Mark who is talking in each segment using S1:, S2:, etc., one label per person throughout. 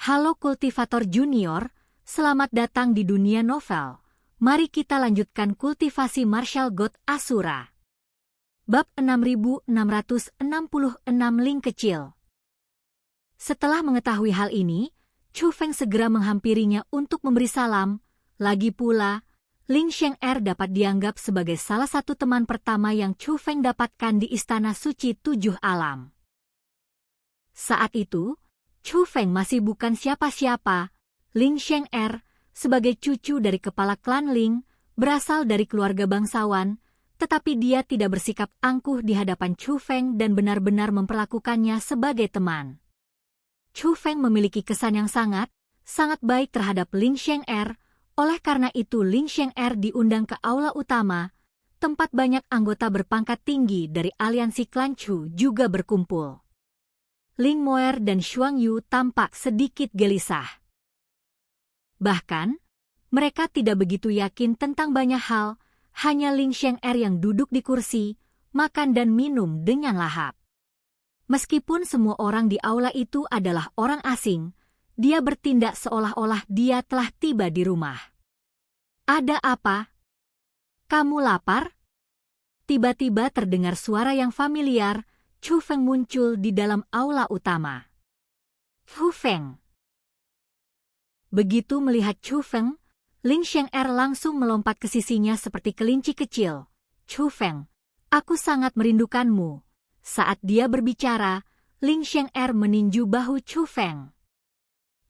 S1: Halo kultivator junior, selamat datang di dunia novel. Mari kita lanjutkan kultivasi martial god Asura. Bab 6666 Ling Kecil. Setelah mengetahui hal ini, Chu Feng segera menghampirinya untuk memberi salam. Lagi pula, Ling Sheng'er dapat dianggap sebagai salah satu teman pertama yang Chu Feng dapatkan di Istana Suci Tujuh Alam. Saat itu, Chu Feng masih bukan siapa-siapa. Ling Sheng'er, sebagai cucu dari kepala klan Ling, berasal dari keluarga bangsawan, tetapi dia tidak bersikap angkuh di hadapan Chu Feng dan benar-benar memperlakukannya sebagai teman. Chu Feng memiliki kesan yang sangat baik terhadap Ling Sheng'er. Oleh karena itu Ling Sheng'er diundang ke aula utama, tempat banyak anggota berpangkat tinggi dari aliansi klan Chu juga berkumpul. Ling Moer dan Xuang Yu tampak sedikit gelisah. Bahkan, mereka tidak begitu yakin tentang banyak hal, hanya Ling Sheng'er yang duduk di kursi, makan dan minum dengan lahap. Meskipun semua orang di aula itu adalah orang asing, dia bertindak seolah-olah dia telah tiba di rumah. Ada apa? Kamu lapar? Tiba-tiba terdengar suara yang familiar. Chu Feng muncul di dalam aula utama. Chu Feng. Begitu melihat Chu Feng, Ling Sheng'er langsung melompat ke sisinya seperti kelinci kecil. Chu Feng, aku sangat merindukanmu. Saat dia berbicara, Ling Sheng'er meninju bahu Chu Feng.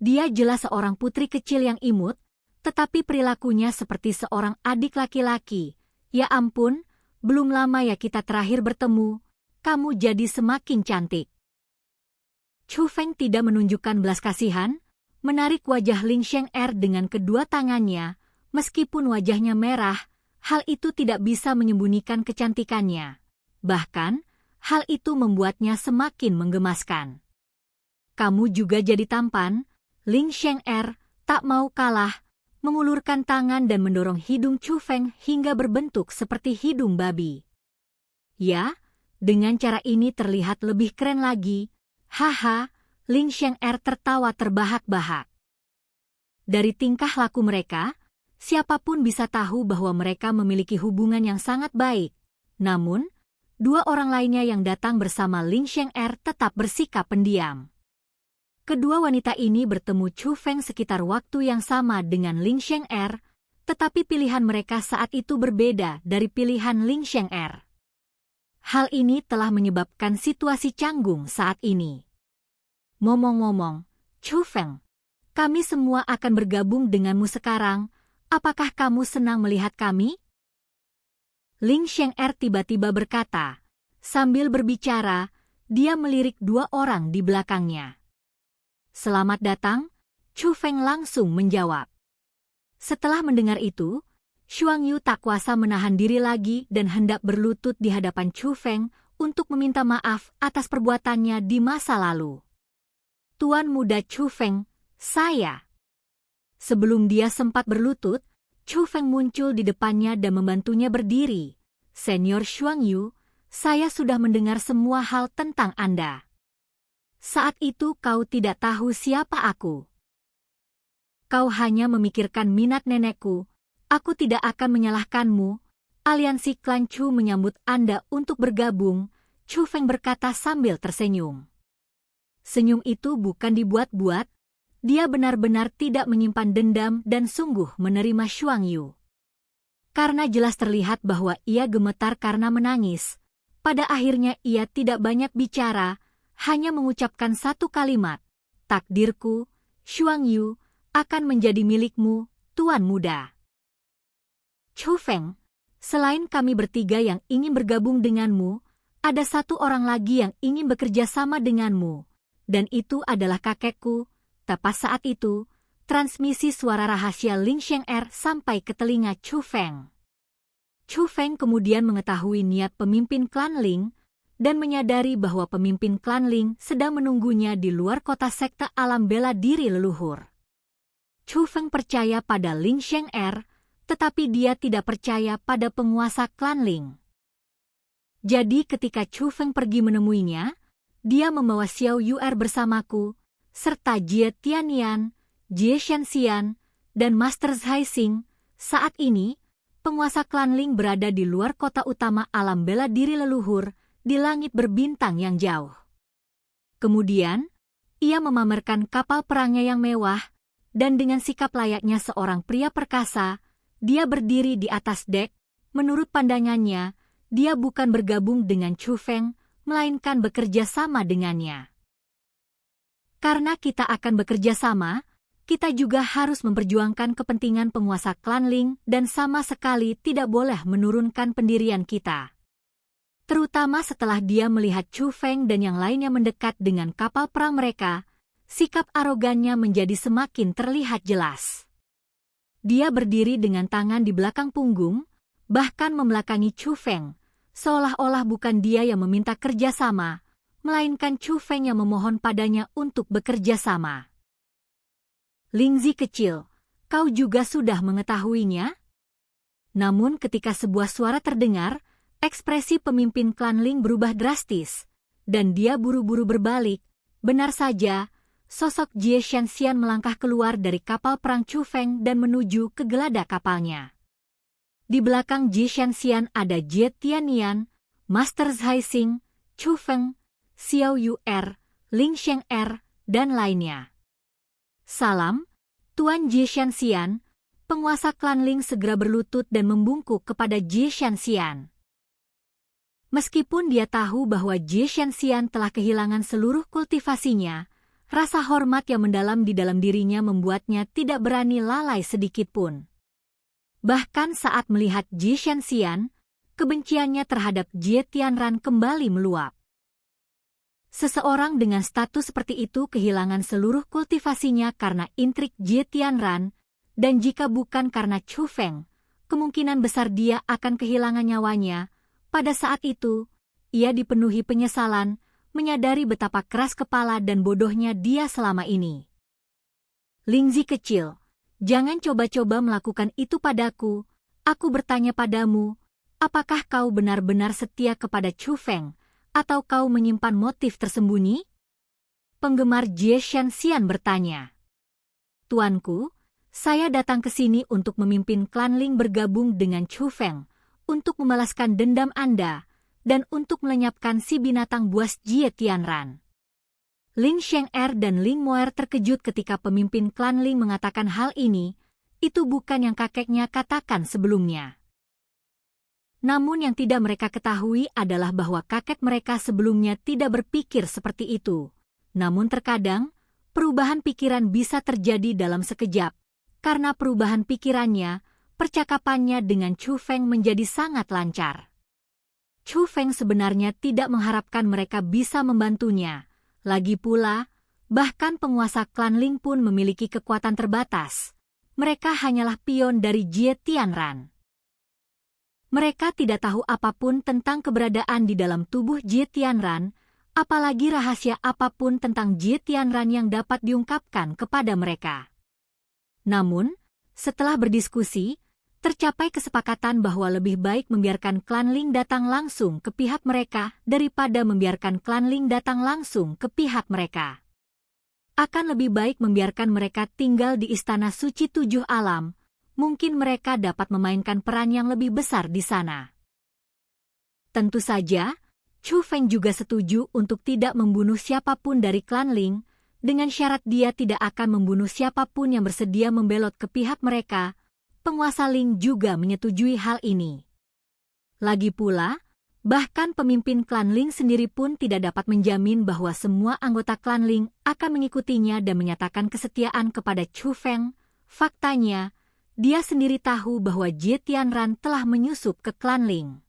S1: Dia jelas seorang putri kecil yang imut, tetapi perilakunya seperti seorang adik laki-laki. Ya ampun, belum lama ya kita terakhir bertemu. Kamu jadi semakin cantik. Chu Feng tidak menunjukkan belas kasihan, menarik wajah Ling Sheng'er dengan kedua tangannya, meskipun wajahnya merah, hal itu tidak bisa menyembunyikan kecantikannya. Bahkan, hal itu membuatnya semakin menggemaskan. Kamu juga jadi tampan. Ling Sheng'er tak mau kalah, mengulurkan tangan dan mendorong hidung Chu Feng hingga berbentuk seperti hidung babi. Ya, dengan cara ini terlihat lebih keren lagi. Haha, Ling Sheng'er tertawa terbahak-bahak. Dari tingkah laku mereka, siapapun bisa tahu bahwa mereka memiliki hubungan yang sangat baik. Namun, dua orang lainnya yang datang bersama Ling Sheng'er tetap bersikap pendiam. Kedua wanita ini bertemu Chu Feng sekitar waktu yang sama dengan Ling Sheng'er, tetapi pilihan mereka saat itu berbeda dari pilihan Ling Sheng'er. Hal ini telah menyebabkan situasi canggung saat ini. Ngomong-ngomong, Chu Feng, kami semua akan bergabung denganmu sekarang. Apakah kamu senang melihat kami? Ling Sheng'er tiba-tiba berkata. Sambil berbicara, dia melirik dua orang di belakangnya. Selamat datang, Chu Feng langsung menjawab. Setelah mendengar itu, Xuang Yu tak kuasa menahan diri lagi dan hendak berlutut di hadapan Chu Feng untuk meminta maaf atas perbuatannya di masa lalu. Tuan muda Chu Feng, saya. Sebelum dia sempat berlutut, Chu Feng muncul di depannya dan membantunya berdiri. Senior Xuang Yu, saya sudah mendengar semua hal tentang Anda. Saat itu kau tidak tahu siapa aku. Kau hanya memikirkan minat nenekku. Aku tidak akan menyalahkanmu. Aliansi klan Chu menyambut Anda untuk bergabung, Chu Feng berkata sambil tersenyum. Senyum itu bukan dibuat-buat, dia benar-benar tidak menyimpan dendam dan sungguh menerima Xuang Yu. Karena jelas terlihat bahwa ia gemetar karena menangis, pada akhirnya ia tidak banyak bicara, hanya mengucapkan satu kalimat, takdirku, Xuang Yu, akan menjadi milikmu, tuan muda. Chu Feng, selain kami bertiga yang ingin bergabung denganmu, ada satu orang lagi yang ingin bekerja sama denganmu, dan itu adalah kakekku. Tepat saat itu, transmisi suara rahasia Ling Sheng'er sampai ke telinga Chu Feng. Chu Feng kemudian mengetahui niat pemimpin klan Ling, dan menyadari bahwa pemimpin klan Ling sedang menunggunya di luar kota sekte alam bela diri leluhur. Chu Feng percaya pada Ling Sheng'er, tetapi dia tidak percaya pada penguasa klan Ling. Jadi ketika Chu Feng pergi menemuinya, dia membawa Xiao Yu'er bersamaku. serta Jie Tianyan, Jie Shenxian, dan Master Zhai Xing. Saat ini, penguasa klan Ling berada di luar kota utama alam bela diri leluhur, di langit berbintang yang jauh. Kemudian, ia memamerkan kapal perangnya yang mewah, dan dengan sikap layaknya seorang pria perkasa, dia berdiri di atas dek. Menurut pandangannya, dia bukan bergabung dengan Chu Feng, melainkan bekerja sama dengannya. Karena kita akan bekerja sama, kita juga harus memperjuangkan kepentingan penguasa klan Ling dan sama sekali tidak boleh menurunkan pendirian kita. Terutama setelah dia melihat Chu Feng dan yang lainnya mendekat dengan kapal perang mereka, sikap arogannya menjadi semakin terlihat jelas. Dia berdiri dengan tangan di belakang punggung, bahkan membelakangi Chu Feng, seolah-olah bukan dia yang meminta kerjasama, melainkan Chu Feng yang memohon padanya untuk bekerja sama. Lingzi kecil, kau juga sudah mengetahuinya? Namun ketika sebuah suara terdengar, ekspresi pemimpin klan Ling berubah drastis, dan dia buru-buru berbalik. Benar saja, sosok Jie Shenxian melangkah keluar dari kapal perang Chu Feng dan menuju ke geladak kapalnya. Di belakang Jie Shenxian ada Jie Tianyan, Master Zhai Xing, Chu Feng, Xiao Yu Er, Ling Sheng Er, dan lainnya. Salam, Tuan Jie Shenxian. Penguasa klan Ling segera berlutut dan membungkuk kepada Jie Shenxian. Meskipun dia tahu bahwa Jie Shenxian telah kehilangan seluruh kultivasinya, rasa hormat yang mendalam di dalam dirinya membuatnya tidak berani lalai sedikit pun. Bahkan saat melihat Jie Shenxian, kebenciannya terhadap Jie Tianran kembali meluap. Seseorang dengan status seperti itu kehilangan seluruh kultivasinya karena intrik Jie Tianran, dan jika bukan karena Chu Feng, kemungkinan besar dia akan kehilangan nyawanya. Pada saat itu, ia dipenuhi penyesalan, menyadari betapa keras kepala dan bodohnya dia selama ini. Lingzi kecil, jangan coba-coba melakukan itu padaku. Aku bertanya padamu, apakah kau benar-benar setia kepada Chu Feng, atau kau menyimpan motif tersembunyi? Penggemar Jie Shenxian bertanya. Tuanku, saya datang ke sini untuk memimpin klan Ling bergabung dengan Chu Feng, untuk membalaskan dendam Anda, dan untuk melenyapkan si binatang buas Jie Tianran. Ling Sheng Er dan Ling Moer terkejut ketika pemimpin klan Ling mengatakan hal ini. Itu bukan yang kakeknya katakan sebelumnya. Namun yang tidak mereka ketahui adalah bahwa kakek mereka sebelumnya tidak berpikir seperti itu. Namun terkadang, perubahan pikiran bisa terjadi dalam sekejap. Karena perubahan pikirannya, percakapannya dengan Chu Feng menjadi sangat lancar. Chu Feng sebenarnya tidak mengharapkan mereka bisa membantunya. Lagi pula, bahkan penguasa klan Ling pun memiliki kekuatan terbatas. Mereka hanyalah pion dari Jie Tianran. Mereka tidak tahu apapun tentang keberadaan di dalam tubuh Jie Tianran, apalagi rahasia apapun tentang Jie Tianran yang dapat diungkapkan kepada mereka. Namun, setelah berdiskusi, tercapai kesepakatan bahwa lebih baik membiarkan klan Ling datang langsung ke pihak mereka daripada membiarkan klan Ling datang langsung ke pihak mereka. Akan lebih baik membiarkan mereka tinggal di Istana Suci Tujuh Alam. Mungkin mereka dapat memainkan peran yang lebih besar di sana. Tentu saja, Chu Feng juga setuju untuk tidak membunuh siapapun dari klan Ling, dengan syarat dia tidak akan membunuh siapapun yang bersedia membelot ke pihak mereka. Penguasa Ling juga menyetujui hal ini. Lagi pula, bahkan pemimpin klan Ling sendiri pun tidak dapat menjamin bahwa semua anggota klan Ling akan mengikutinya dan menyatakan kesetiaan kepada Chu Feng. Faktanya, dia sendiri tahu bahwa Jie Tianran telah menyusup ke klan Ling.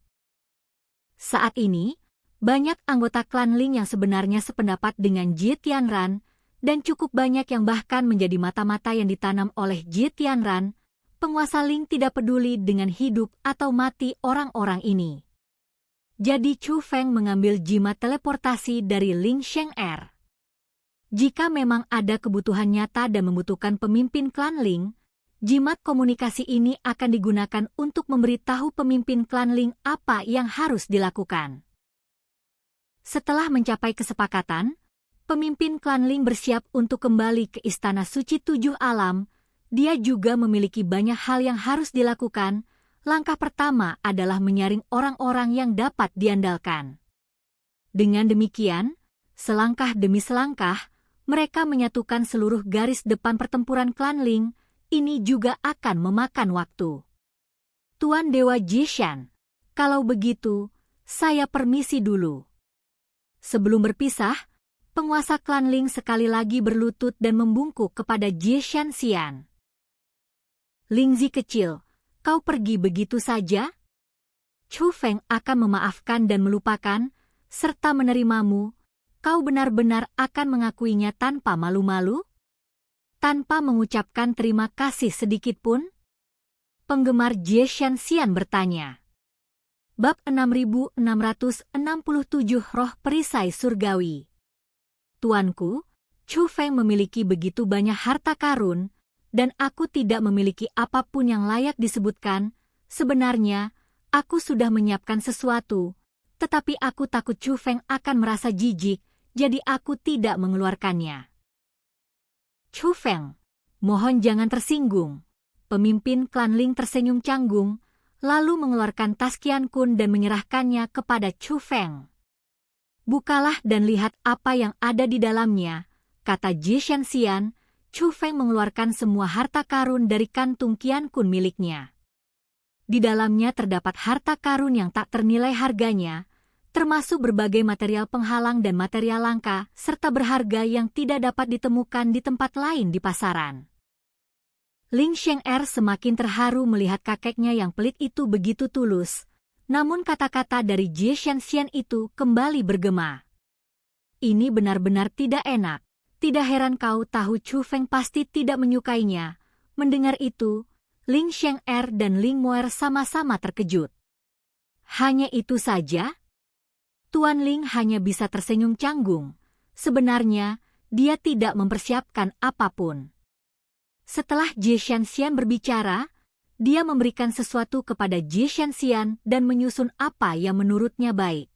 S1: Saat ini, banyak anggota klan Ling yang sebenarnya sependapat dengan Jie Tianran, dan cukup banyak yang bahkan menjadi mata-mata yang ditanam oleh Jie Tianran. Penguasa Ling tidak peduli dengan hidup atau mati orang-orang ini. Jadi Chu Feng mengambil jimat teleportasi dari Ling Sheng Er. Jika memang ada kebutuhan nyata dan membutuhkan pemimpin klan Ling, jimat komunikasi ini akan digunakan untuk memberitahu pemimpin klan Ling apa yang harus dilakukan. Setelah mencapai kesepakatan, pemimpin klan Ling bersiap untuk kembali ke Istana Suci Tujuh Alam. Dia juga memiliki banyak hal yang harus dilakukan. Langkah pertama adalah menyaring orang-orang yang dapat diandalkan. Dengan demikian, selangkah demi selangkah, mereka menyatukan seluruh garis depan pertempuran klan Ling. Ini juga akan memakan waktu. Tuan Dewa Jishan, kalau begitu, saya permisi dulu. Sebelum berpisah, penguasa klan Ling sekali lagi berlutut dan membungkuk kepada Jishan Xian. Lingzi kecil, kau pergi begitu saja? Chu Feng akan memaafkan dan melupakan, serta menerimamu. Kau benar-benar akan mengakuinya tanpa malu-malu? Tanpa mengucapkan terima kasih sedikit pun? Penggemar Jishan Xian bertanya. Bab 6667 Roh Perisai Surgawi. Tuanku, Chu Feng memiliki begitu banyak harta karun, dan aku tidak memiliki apapun yang layak disebutkan. Sebenarnya, aku sudah menyiapkan sesuatu, tetapi aku takut Chu Feng akan merasa jijik, jadi aku tidak mengeluarkannya. Chu Feng, mohon jangan tersinggung. Pemimpin klan Ling tersenyum canggung, lalu mengeluarkan tas Qian Kun dan menyerahkannya kepada Chu Feng. Bukalah dan lihat apa yang ada di dalamnya, kata Jishan Xian. Chu Feng mengeluarkan semua harta karun dari kantung Qian Kun miliknya. Di dalamnya terdapat harta karun yang tak ternilai harganya, termasuk berbagai material penghalang dan material langka, serta berharga yang tidak dapat ditemukan di tempat lain di pasaran. Ling Sheng'er semakin terharu melihat kakeknya yang pelit itu begitu tulus, namun kata-kata dari Jishan Xian itu kembali bergema. Ini benar-benar tidak enak, tidak heran kau tahu Chu Feng pasti tidak menyukainya. Mendengar itu, Ling Sheng'er dan Ling Moer sama-sama terkejut. Hanya itu saja? Tuan Ling hanya bisa tersenyum canggung. Sebenarnya, dia tidak mempersiapkan apapun. Setelah Jishan Xian berbicara, dia memberikan sesuatu kepada Jishan Xian dan menyusun apa yang menurutnya baik.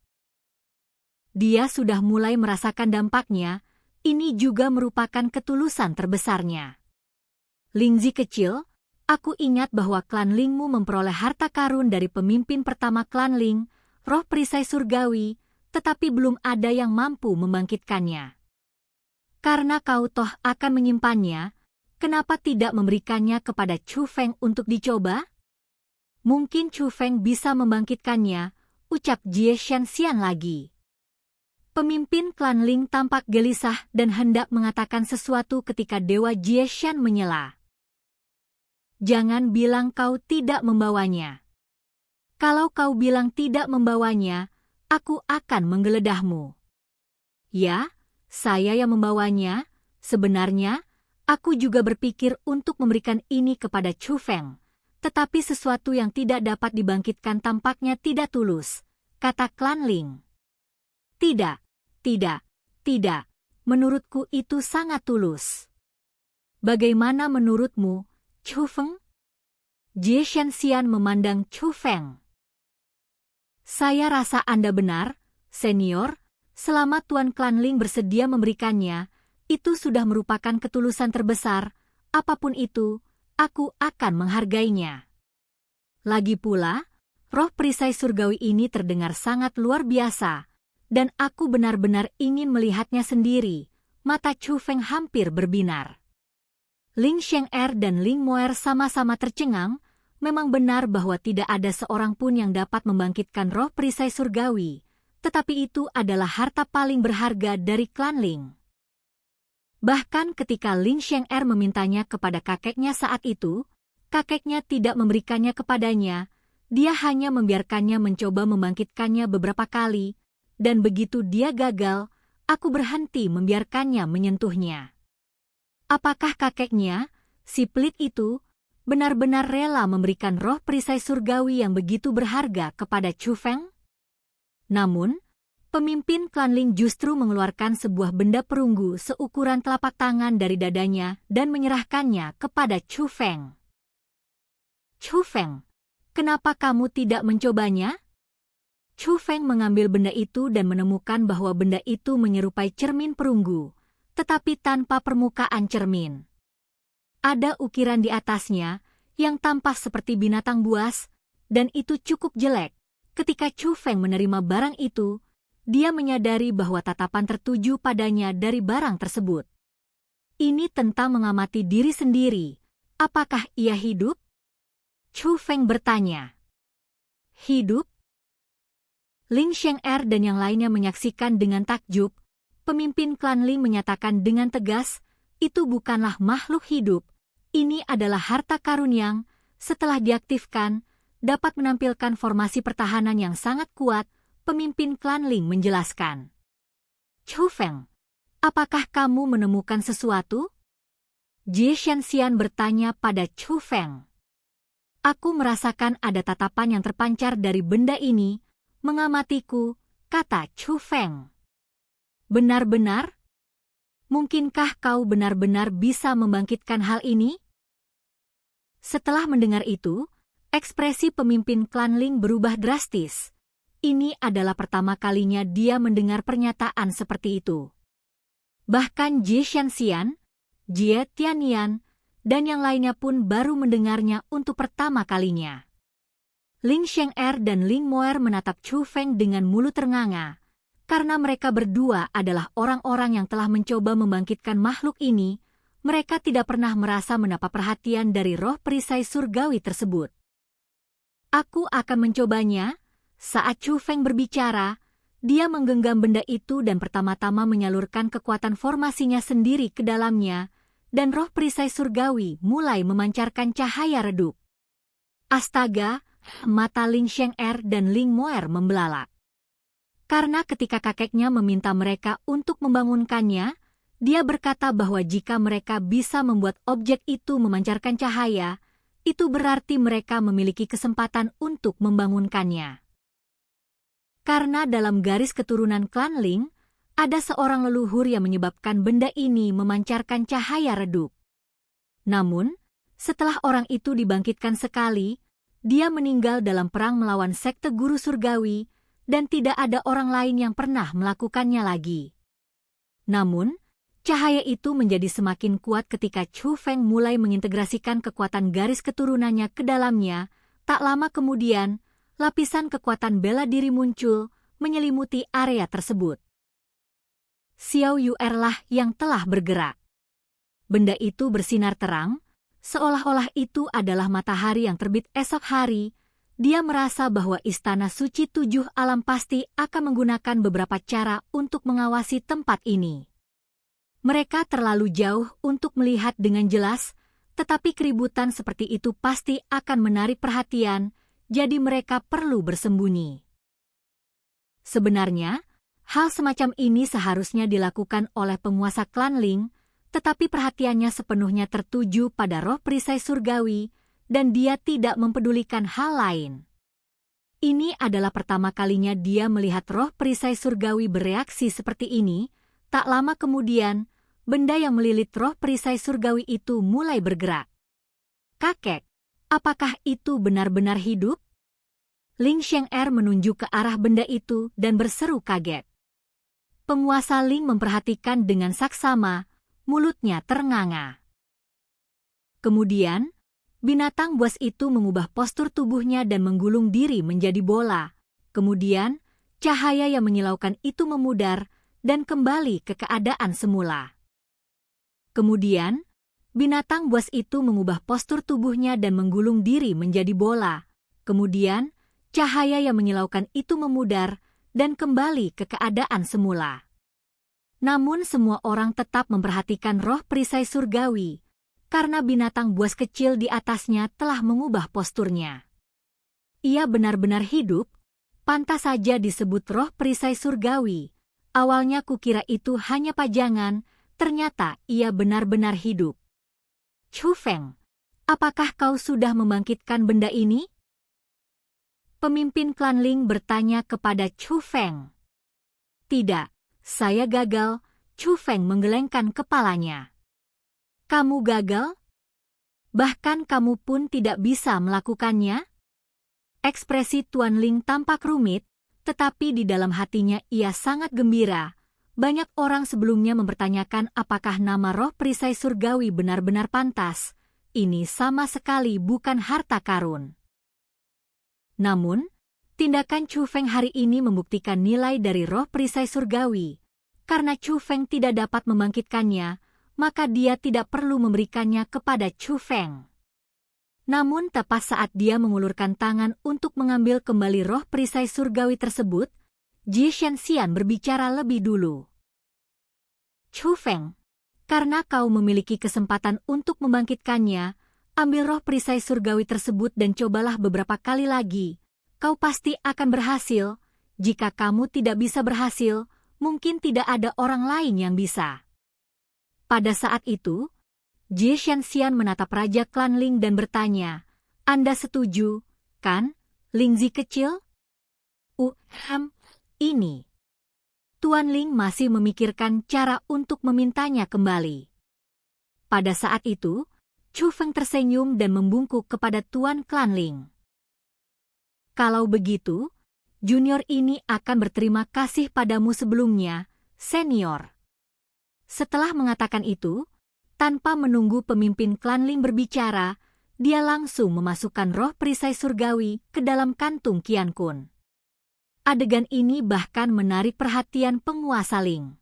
S1: Dia sudah mulai merasakan dampaknya, ini juga merupakan ketulusan terbesarnya. Lingzi kecil, aku ingat bahwa klan Lingmu memperoleh harta karun dari pemimpin pertama klan Ling, roh perisai surgawi, tetapi belum ada yang mampu membangkitkannya. Karena kau toh akan menyimpannya, kenapa tidak memberikannya kepada Chu Feng untuk dicoba? Mungkin Chu Feng bisa membangkitkannya, ucap Jishan Xian lagi. Pemimpin klan Ling tampak gelisah dan hendak mengatakan sesuatu ketika Dewa Jishan menyela. Jangan bilang kau tidak membawanya. Kalau kau bilang tidak membawanya, aku akan menggeledahmu. Ya, saya yang membawanya. Sebenarnya, aku juga berpikir untuk memberikan ini kepada Chu Feng, tetapi sesuatu yang tidak dapat dibangkitkan tampaknya tidak tulus, kata klan Ling. Tidak, tidak. Menurutku itu sangat tulus. Bagaimana menurutmu, Chu Feng? Jishan Xian memandang Chu Feng. Saya rasa Anda benar, senior. Selama Tuan klan Ling bersedia memberikannya, itu sudah merupakan ketulusan terbesar. Apapun itu, aku akan menghargainya. Lagi pula, roh perisai surgawi ini terdengar sangat luar biasa, dan aku benar-benar ingin melihatnya sendiri. Mata Chu Feng hampir berbinar. Ling Sheng'er dan Ling Moer sama-sama tercengang. Memang benar bahwa tidak ada seorang pun yang dapat membangkitkan roh perisai surgawi, tetapi itu adalah harta paling berharga dari klan Ling. Bahkan ketika Ling Sheng'er memintanya kepada kakeknya saat itu, kakeknya tidak memberikannya kepadanya, dia hanya membiarkannya mencoba membangkitkannya beberapa kali, dan begitu dia gagal, aku berhenti membiarkannya menyentuhnya. Apakah kakeknya, si pelit itu, benar-benar rela memberikan roh perisai surgawi yang begitu berharga kepada Chu Feng? Namun, pemimpin klan Ling justru mengeluarkan sebuah benda perunggu seukuran telapak tangan dari dadanya dan menyerahkannya kepada Chu Feng. Chu Feng, kenapa kamu tidak mencobanya? Chu Feng mengambil benda itu dan menemukan bahwa benda itu menyerupai cermin perunggu, tetapi tanpa permukaan cermin. Ada ukiran di atasnya yang tampak seperti binatang buas, dan itu cukup jelek. Ketika Chu Feng menerima barang itu, dia menyadari bahwa tatapan tertuju padanya dari barang tersebut. Ini tentang mengamati diri sendiri. Apakah ia hidup? Chu Feng bertanya. Hidup? Ling Xiang'er dan yang lainnya menyaksikan dengan takjub. Pemimpin klan Ling menyatakan dengan tegas, itu bukanlah makhluk hidup. Ini adalah harta karun yang, setelah diaktifkan, dapat menampilkan formasi pertahanan yang sangat kuat. Pemimpin klan Ling menjelaskan. Chu Feng, apakah kamu menemukan sesuatu? Jie Shanxian bertanya pada Chu Feng. Aku merasakan ada tatapan yang terpancar dari benda ini, mengamatiku, kata Chu Feng. Benar-benar? Mungkinkah kau benar-benar bisa membangkitkan hal ini? Setelah mendengar itu, ekspresi pemimpin klan Ling berubah drastis. Ini adalah pertama kalinya dia mendengar pernyataan seperti itu. Bahkan Jie Shanxian, Jie Tianyan, dan yang lainnya pun baru mendengarnya untuk pertama kalinya. Ling Xiang'er dan Ling Moer menatap Chu Feng dengan mulut ternganga, karena mereka berdua adalah orang-orang yang telah mencoba membangkitkan makhluk ini. Mereka tidak pernah merasa mendapat perhatian dari roh perisai surgawi tersebut. Aku akan mencobanya. Saat Chu Feng berbicara, dia menggenggam benda itu dan pertama-tama menyalurkan kekuatan formasinya sendiri ke dalamnya, dan roh perisai surgawi mulai memancarkan cahaya redup. Astaga! Mata Ling Xiang'er dan Ling Moer membelalak. Karena ketika kakeknya meminta mereka untuk membangunkannya, dia berkata bahwa jika mereka bisa membuat objek itu memancarkan cahaya, itu berarti mereka memiliki kesempatan untuk membangunkannya. Karena dalam garis keturunan klan Ling, ada seorang leluhur yang menyebabkan benda ini memancarkan cahaya redup. Namun, setelah orang itu dibangkitkan sekali, dia meninggal dalam perang melawan sekte guru surgawi, dan tidak ada orang lain yang pernah melakukannya lagi. Namun, cahaya itu menjadi semakin kuat ketika Chu Feng mulai mengintegrasikan kekuatan garis keturunannya ke dalamnya. Tak lama kemudian, lapisan kekuatan bela diri muncul, menyelimuti area tersebut. Xiao Yuer lah yang telah bergerak. Benda itu bersinar terang, seolah-olah itu adalah matahari yang terbit esok hari. Dia merasa bahwa Istana Suci Tujuh Alam pasti akan menggunakan beberapa cara untuk mengawasi tempat ini. Mereka terlalu jauh untuk melihat dengan jelas, tetapi keributan seperti itu pasti akan menarik perhatian, jadi mereka perlu bersembunyi. Sebenarnya, hal semacam ini seharusnya dilakukan oleh penguasa klan Ling, tetapi perhatiannya sepenuhnya tertuju pada roh perisai surgawi, dan dia tidak mempedulikan hal lain. Ini adalah pertama kalinya dia melihat roh perisai surgawi bereaksi seperti ini. Tak lama kemudian, benda yang melilit roh perisai surgawi itu mulai bergerak. Kakek, apakah itu benar-benar hidup? Ling Xiang'er menunjuk ke arah benda itu dan berseru kaget. Penguasa Ling memperhatikan dengan saksama, mulutnya ternganga. Kemudian, binatang buas itu mengubah postur tubuhnya dan menggulung diri menjadi bola. Kemudian, cahaya yang menyilaukan itu memudar dan kembali ke keadaan semula. Kemudian, binatang buas itu mengubah postur tubuhnya dan menggulung diri menjadi bola. Kemudian, cahaya yang menyilaukan itu memudar dan kembali ke keadaan semula. Namun semua orang tetap memperhatikan roh perisai surgawi, karena binatang buas kecil di atasnya telah mengubah posturnya. Ia benar-benar hidup, pantas saja disebut roh perisai surgawi. Awalnya kukira itu hanya pajangan, ternyata ia benar-benar hidup. Chu Feng, apakah kau sudah membangkitkan benda ini? Pemimpin klan Ling bertanya kepada Chu Feng. Tidak. Saya gagal, Chu Feng menggelengkan kepalanya. Kamu gagal? Bahkan kamu pun tidak bisa melakukannya? Ekspresi Tuan Ling tampak rumit, tetapi di dalam hatinya ia sangat gembira. Banyak orang sebelumnya mempertanyakan apakah nama roh perisai surgawi benar-benar pantas. Ini sama sekali bukan harta karun. Namun, tindakan Chu Feng hari ini membuktikan nilai dari roh perisai surgawi. Karena Chu Feng tidak dapat membangkitkannya, maka dia tidak perlu memberikannya kepada Chu Feng. Namun tepat saat dia mengulurkan tangan untuk mengambil kembali roh perisai surgawi tersebut, Ji Shenxian berbicara lebih dulu. Chu Feng, karena kau memiliki kesempatan untuk membangkitkannya, ambil roh perisai surgawi tersebut dan cobalah beberapa kali lagi. Kau pasti akan berhasil. Jika kamu tidak bisa berhasil, mungkin tidak ada orang lain yang bisa. Pada saat itu, Ji Shenxian menatap Raja Klan Ling dan bertanya, Anda setuju, kan, Lingzi kecil? Ini. Tuan Ling masih memikirkan cara untuk memintanya kembali. Pada saat itu, Chu Feng tersenyum dan membungkuk kepada Tuan Klan Ling. Kalau begitu, junior ini akan berterima kasih padamu sebelumnya, senior. Setelah mengatakan itu, tanpa menunggu pemimpin Klan Ling berbicara, dia langsung memasukkan roh perisai surgawi ke dalam kantung Qian Kun. Adegan ini bahkan menarik perhatian penguasa Ling.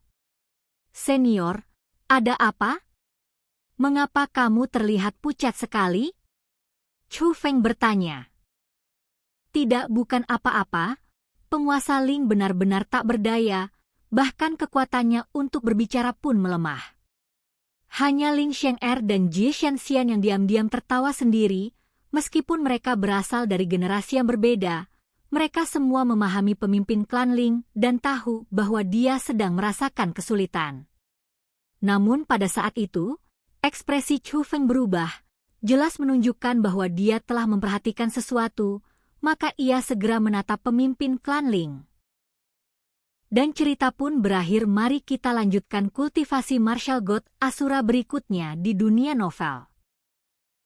S1: Senior, ada apa? Mengapa kamu terlihat pucat sekali? Chu Feng bertanya. Tidak, bukan apa-apa. Penguasa Ling benar-benar tak berdaya, bahkan kekuatannya untuk berbicara pun melemah. Hanya Ling Xiang'er dan Ji Shenxian yang diam-diam tertawa sendiri, meskipun mereka berasal dari generasi yang berbeda. Mereka semua memahami pemimpin Klan Ling dan tahu bahwa dia sedang merasakan kesulitan. Namun pada saat itu, ekspresi Chu Feng berubah, jelas menunjukkan bahwa dia telah memperhatikan sesuatu, maka ia segera menatap pemimpin Klan Ling. Dan cerita pun berakhir. Mari kita lanjutkan kultivasi martial god Asura berikutnya di dunia novel.